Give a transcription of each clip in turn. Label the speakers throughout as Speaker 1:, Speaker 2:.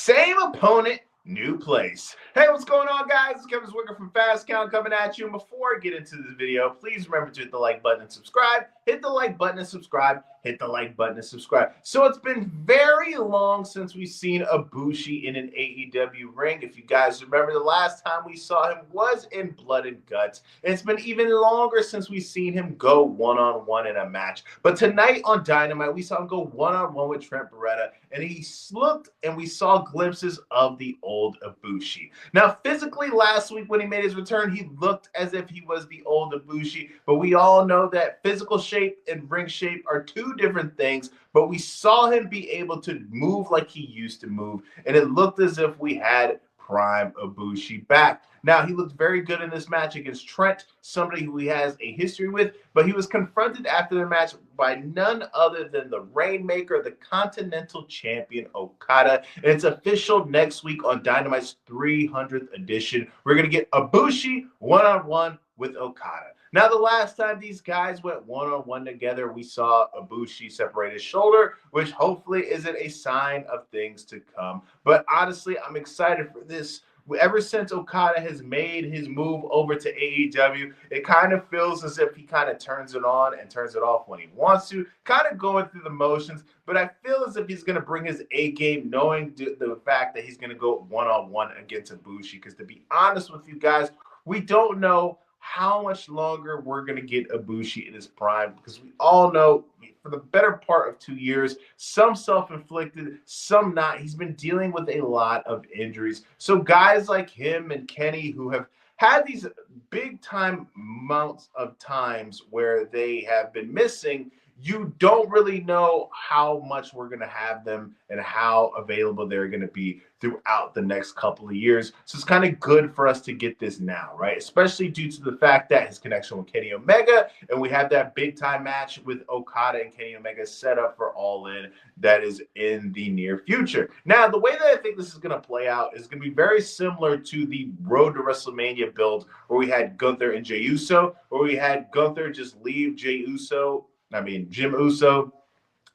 Speaker 1: Same opponent, new place. Hey, what's going on, guys? It's Kevin Zwicker from Fast Count coming at you. And before I get into this video, please remember to hit the like button and subscribe. Hit the like button and subscribe. Hit the like button and subscribe. So it's been very long since we've seen Ibushi in an AEW ring. If you guys remember, the last time we saw him was in Blood and Guts. And it's been even longer since we've seen him go one-on-one in a match. But tonight on Dynamite, we saw him go one-on-one with Trent Beretta. And he looked and we saw glimpses of the old Ibushi. Now, physically, last week when he made his return, he looked as if he was the old Ibushi. But we all know that physical shape and ring shape are two different things. But we saw him be able to move like he used to move. And it looked as if we had prime Ibushi back. Now, he looked very good in this match against Trent, somebody who he has a history with, but he was confronted after the match by none other than the Rainmaker, the Continental Champion, Okada. And it's official next week on Dynamite's 300th edition. We're going to get Ibushi one-on-one with Okada. Now, the last time these guys went one-on-one together, we saw Ibushi separate his shoulder, which hopefully isn't a sign of things to come. But honestly, I'm excited for this. Ever since Okada has made his move over to AEW, it kind of feels as if he kind of turns it on and turns it off when he wants to, kind of going through the motions. But I feel as if he's going to bring his A game, knowing the fact that he's going to go one-on-one against Ibushi. Because to be honest with you guys, we don't know how much longer we're going to get Ibushi in his prime, because we all know for the better part of 2 years, some self-inflicted, some not. He's been dealing with a lot of injuries. So guys like him and Kenny, who have had these big time amounts of times where they have been missing, you don't really know how much we're going to have them and how available they're going to be throughout the next couple of years. So it's kind of good for us to get this now, right? Especially due to the fact that his connection with Kenny Omega, and we have that big time match with Okada and Kenny Omega set up for All In that is in the near future. Now, the way that I think this is going to play out is going to be very similar to the Road to WrestleMania build where we had Gunther and Jey Uso, where we had Gunther just leave Jim Uso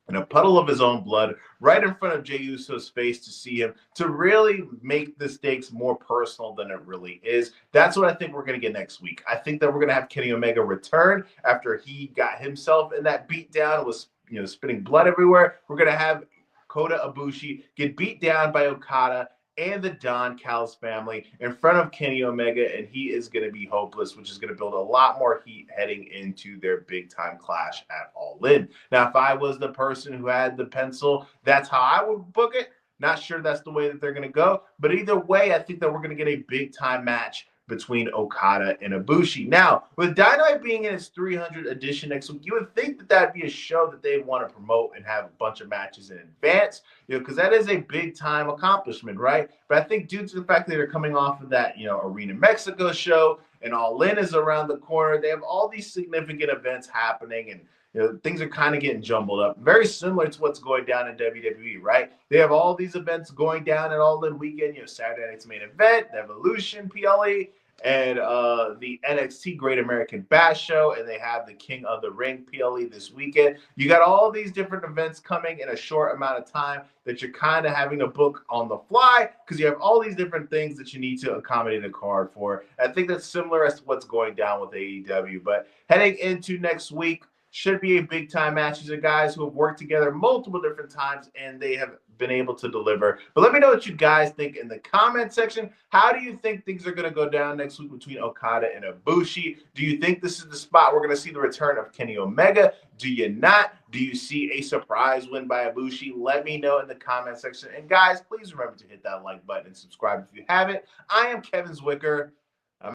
Speaker 1: in a puddle of his own blood right in front of Jey Uso's face to see him, to really make the stakes more personal than it really is. That's what I think we're going to get next week. I think that we're going to have Kenny Omega return after he got himself in that beatdown, was spitting blood everywhere. We're going to have Kota Ibushi get beat down by Okada and the Don Callis family in front of Kenny Omega, and he is going to be hopeless, which is going to build a lot more heat heading into their big-time clash at All In. Now, if I was the person who had the pencil, that's how I would book it. Not sure that's the way that they're going to go, but either way, I think that we're going to get a big-time match between Okada and Ibushi. Now, with Dynamite being in its 300th edition next week, you would think that that'd be a show that they want to promote and have a bunch of matches in advance, because that is a big-time accomplishment, right? But I think due to the fact that they're coming off of that, Arena Mexico show, and All In is around the corner, they have all these significant events happening, and things are kind of getting jumbled up. Very similar to what's going down in WWE, right? They have all these events going down at All In weekend. Saturday night's main event, the Evolution PLE, and the NXT Great American Bash Show, and they have the King of the Ring PLE this weekend. You got all these different events coming in a short amount of time that you're kind of having to book on the fly, because you have all these different things that you need to accommodate a card for. I think that's similar as to what's going down with AEW. But heading into next week, should be a big-time match. These are guys who have worked together multiple different times, and they have been able to deliver. But let me know what you guys think in the comment section. How do you think things are going to go down next week between Okada and Ibushi? Do you think this is the spot we're going to see the return of Kenny Omega? Do you not? Do you see a surprise win by Ibushi? Let me know in the comment section. And guys, please remember to hit that like button and subscribe if you haven't. I am Kevin Zwicker.